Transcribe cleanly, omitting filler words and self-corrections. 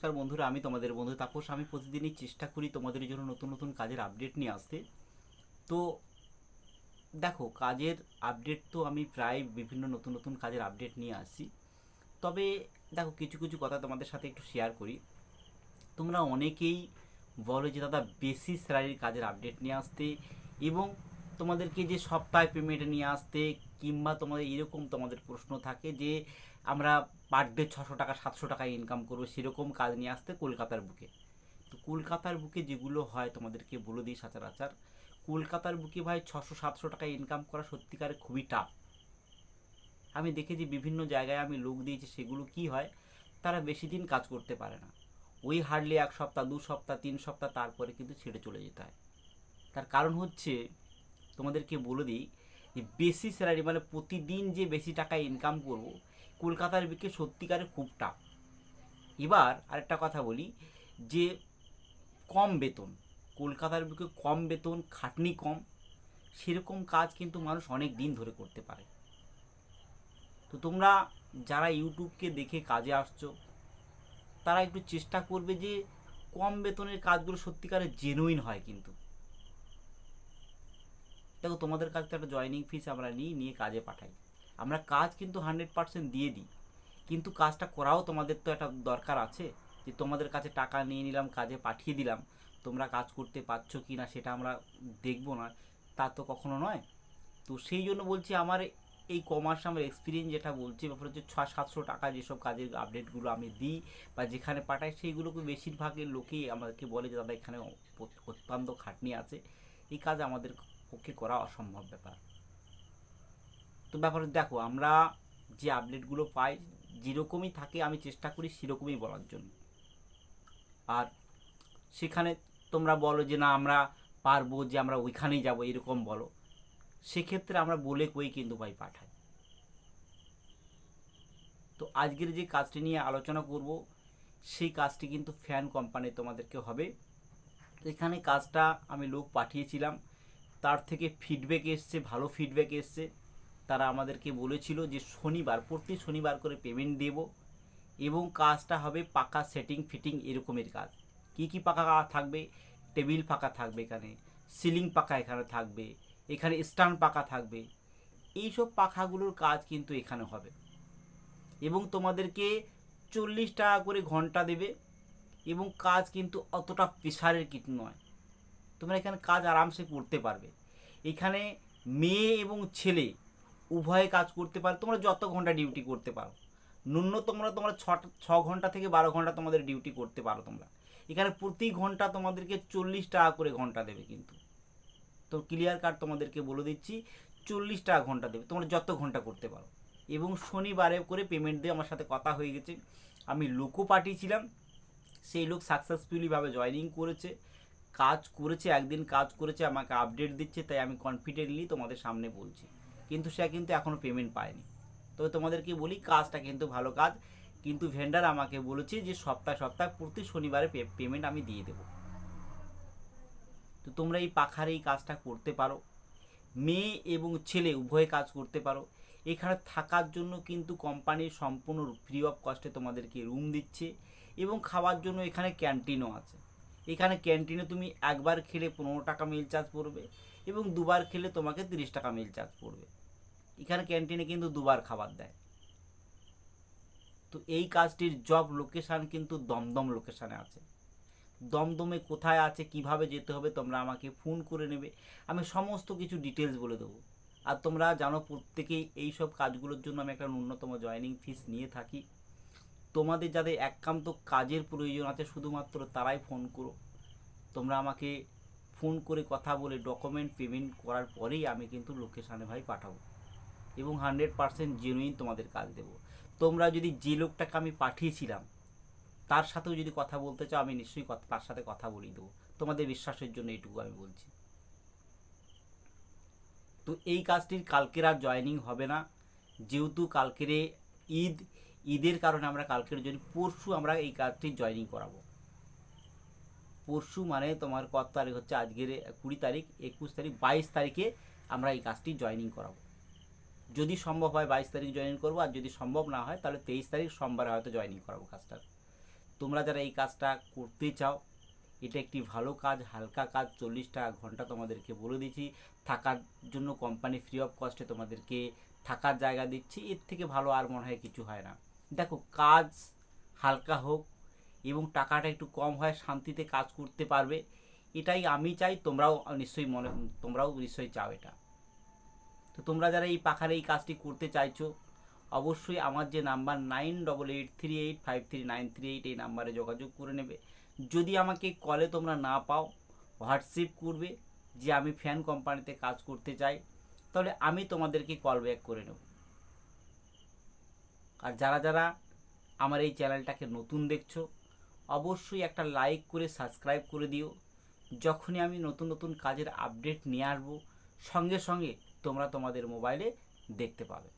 নমস্কার বন্ধুরা, আমি তোমাদের বন্ধু তাপস। আমি প্রতিদিনই চেষ্টা করি তোমাদের জন্য নতুন নতুন কাজের আপডেট নিয়ে আসতে। তো দেখো, কাজের আপডেট তো আমি প্রায় বিভিন্ন নতুন নতুন কাজের আপডেট নিয়ে আসি। তবে দেখো, কিছু কিছু কথা তোমাদের সাথে একটু শেয়ার করি। তোমরা অনেকেই বলো যে দাদা বেশি স্যালারির কাজের আপডেট নিয়ে আসতে, এবং তোমাদেরকে যে সপ্তাহে পেমেন্ট নিয়ে আসতে, কিংবা তোমাদের এরকম তোমাদের প্রশ্ন থাকে যে আমরা পার ডে 600 টাকা 700 টাকা ইনকাম করবো, সেরকম কাজ নিয়ে আসতে কলকাতার বুকে। তো কলকাতার বুকে যেগুলো হয় তোমাদেরকে বলে দিই সচরাচর, কলকাতার বুকে ভাই 600 700 টাকা ইনকাম করা সত্যিকারে খুবই টাফ। আমি দেখেছি বিভিন্ন জায়গায় আমি লোক দিয়েছি, সেগুলো কি হয়, তারা বেশি দিন কাজ করতে পারে না। ওই হার্ডলি 1 সপ্তাহ 2 সপ্তাহ 3 সপ্তাহ, তারপরে কিন্তু ছেড়ে চলে যেতে হয়। তার কারণ হচ্ছে, তোমাদেরকে বলে দিই যে বেশি স্যালারি মানে প্রতিদিন যে বেশি টাকা ইনকাম করব, কলকাতার দিকে সত্যিকারে খুব টাফ। এবার আরেকটা কথা বলি, যে কম বেতন, কলকাতার বুকে কম বেতন, খাটনি কম, সেরকম কাজ কিন্তু মানুষ অনেক দিন ধরে করতে পারে। তো তোমরা যারা ইউটিউবকে দেখে কাজে আসছো, তারা একটু চেষ্টা করবে যে কম বেতনের কাজগুলো সত্যিকারের জেনুইন হয়। কিন্তু দেখো, তোমাদের কাছ থেকে একটা জয়নিং ফিস আমরা নিয়ে কাজে পাঠাই। আমরা কাজ কিন্তু 100% দিয়ে দিই, কিন্তু কাজটা করাও তোমাদের তো একটা দরকার আছে। যে তোমাদের কাছে টাকা নিয়ে নিলাম, কাজে পাঠিয়ে দিলাম, তোমরা কাজ করতে পারছো কি না সেটা আমরা দেখবো না, তা তো কখনো নয়। তো সেই জন্য বলছি, আমার এই কমার্স আমার এক্সপিরিয়েন্স যেটা বলছি, ব্যাপার হচ্ছে 600 700 টাকা যেসব কাজের আপডেটগুলো আমি দিই বা যেখানে পাঠাই, সেইগুলোকে বেশিরভাগের লোকেই আমাদেরকে বলে যে দাদা এখানে অত্যন্ত খাটনি আছে, এই কাজ আমাদের পক্ষে করা অসম্ভব ব্যাপার। তো ব্যাপারে দেখো, আমরা যে আপডেটগুলো পাই যেরকমই থাকে, আমি চেষ্টা করি সেরকমই বলার জন্য। আর সেখানে তোমরা বলো যে না আমরা পারবো, যে আমরা ওইখানেই যাব এরকম বলো, সেক্ষেত্রে আমরা বলে কই কিন্তু ভাই পাঠাই। তো আজকের যে কাজটি নিয়ে আলোচনা করব, সেই কাজটি কিন্তু ফ্যান কোম্পানি তোমাদেরকে হবে। এখানে কাজটা আমি লোক পাঠিয়েছিলাম, তার থেকে ফিডব্যাক এসছে, ভালো ফিডব্যাক এসছে। তারা আমাদেরকে বলেছিল যে প্রতি শনিবার করে পেমেন্ট দেব, এবং কাজটা হবে পাকা সেটিং ফিটিং এরকমের কাজ। কি কি পাকা থাকবে? টেবিল পাকা থাকবে, এখানে সিলিং পাকা এখানে থাকবে, এখানে স্ট্যান্ড পাকা থাকবে। এইসব পাখাগুলোর কাজ কিন্তু এখানে হবে, এবং তোমাদেরকে 40 টাকা করে ঘন্টা দেবে, এবং কাজ কিন্তু অতটা প্রেশারের কিছু নয়। তোমরা এখানে কাজ আরামসে করতে পারবে। এখানে মেয়ে এবং ছেলে উভয়ে কাজ করতে পারে। তোমরা যত ঘন্টা ডিউটি করতে পারো, ন্যূনতম তোমরা 6 ঘন্টা থেকে 12 ঘন্টা তোমাদের ডিউটি করতে পারো তোমরা। এখানে প্রতি ঘন্টা তোমাদেরকে 40 টাকা করে ঘন্টা দেবে কিন্তু। তো ক্লিয়ার কাট তোমাদেরকে বলে দিচ্ছি, 40 টাকা ঘন্টা দেবে, তোমরা যত ঘন্টা করতে পারো। এবং শনিবারে করে পেমেন্ট দিয়ে আমার সাথে কথা হয়ে গেছে। আমি লোকও পাঠিয়েছিলাম, সেই লোক সাকসেসফুলিভাবে জয়েনিং করেছে, কাজ করেছে, একদিন কাজ করেছে, আমাকে আপডেট দিচ্ছে, তাই আমি কনফিডেন্টলি তোমাদের সামনে বলছি। কিন্তু সে কিন্তু এখনও পেমেন্ট পায়নি। তবে তোমাদেরকে বলি, কাজটা কিন্তু ভালো কাজ। কিন্তু ভেন্ডার আমাকে বলেছে যে সপ্তাহে সপ্তাহে প্রতি শনিবারে পেমেন্ট আমি দিয়ে দেবো। তো তোমরা এই পাখার এই কাজটা করতে পারো, মেয়ে এবং ছেলে উভয়ে কাজ করতে পারো। এখানে থাকার জন্য কিন্তু কোম্পানির সম্পূর্ণ ফ্রি অফ কস্টে তোমাদেরকে রুম দিচ্ছে, এবং খাওয়ার জন্য এখানে ক্যান্টিনও আছে। এখানে ক্যান্টিনে তুমি একবার খেলে 15 টাকা মিল চার্জ পড়বে, এবং দুবার খেলে তোমাকে 30 টাকা মিল চার্জ পড়বে। এখানে ক্যান্টিনে কিন্তু দুবার খাবার দেয়। তো এই কাজটির জব লোকেশান কিন্তু দমদম লোকেশানে আছে। দমদমে কোথায় আছে, কিভাবে যেতে হবে, তোমরা আমাকে ফোন করে নেবে, আমি সমস্ত কিছু ডিটেলস বলে দেবো। আর তোমরা জানো প্রত্যেকেই এই সব কাজগুলোর জন্য আমি একটা ন্যূনতম জয়েনিং ফিস নিয়ে থাকি। তোমাদের যাদের একান্ত কাজের প্রয়োজন আছে, শুধুমাত্র তারাই ফোন করো। তোমরা আমাকে ফোন করে কথা বলে ডকুমেন্ট পেমেন্ট করার পরেই আমি কিন্তু লোকেশানে ভাই পাঠাবো, এবং 100% জেনুইন তোমাদের কাজ দেবো। তোমরা যদি যে লোকটাকে আমি পাঠিয়েছিলাম তার সাথেও যদি কথা বলতে চাও, আমি নিশ্চয়ই তার সাথে কথা বলিয়ে দেবো। তোমাদের বিশ্বাসের জন্য এইটুকু আমি বলছি। তো এই কাজটির কালকের আর জয়েনিং হবে না, যেহেতু কালকের ঈদ, ঈদের কারণে আমরা কালকের জন্য পরশু আমরা এই কাজটি জয়েনিং করাবো। পরশু মানে তোমার কত তারিখ হচ্ছে, আজকের 20 তারিখ, 21 তারিখ, 22 তারিখে আমরা এই কাজটি জয়েনিং করাবো। যদি সম্ভব হয় 22 তারিখ জয়েনিং করবো, আর যদি সম্ভব না হয় তাহলে 23 তারিখ সোমবারে হয়তো জয়েনিং করাবো কাজটা। তোমরা যারা এই কাজটা করতে চাও, এটা একটি ভালো কাজ, হালকা কাজ, 40 টাকা ঘন্টা তোমাদেরকে বলে দিচ্ছি। থাকার জন্য কোম্পানি ফ্রি অফ কস্টে তোমাদেরকে থাকার জায়গা দিচ্ছি, এর থেকে ভালো আর মনে হয় কিছু হয় না। দেখো, কাজ হালকা হোক এবং টাকাটা একটু কম হয়, শান্তিতে কাজ করতে পারবে, এটাই আমি চাই। তোমরাও নিশ্চয়ই চাও এটা। তো তোমরা যারা এই পাখার এই কাজটি করতে চাইছো, অবশ্যই আমার যে নাম্বার 9883853938 এই নাম্বারে যোগাযোগ করে নেবে। যদি আমাকে কলে তোমরা না পাও, হোয়াটসঅ্যাপ করবে যে আমি ফ্যান কোম্পানিতে কাজ করতে চাই, তাহলে আমি তোমাদেরকে কল ব্যাক করে নেব। আর যারা যারা আমার এই চ্যানেলটাকে নতুন দেখছো, অবশ্যই একটা লাইক করে সাবস্ক্রাইব করে দিও। যখনই আমি নতুন নতুন কাজের আপডেট নিয়ে আসবো, সঙ্গে সঙ্গে তোমরা তোমাদের মোবাইলে দেখতে পাবে।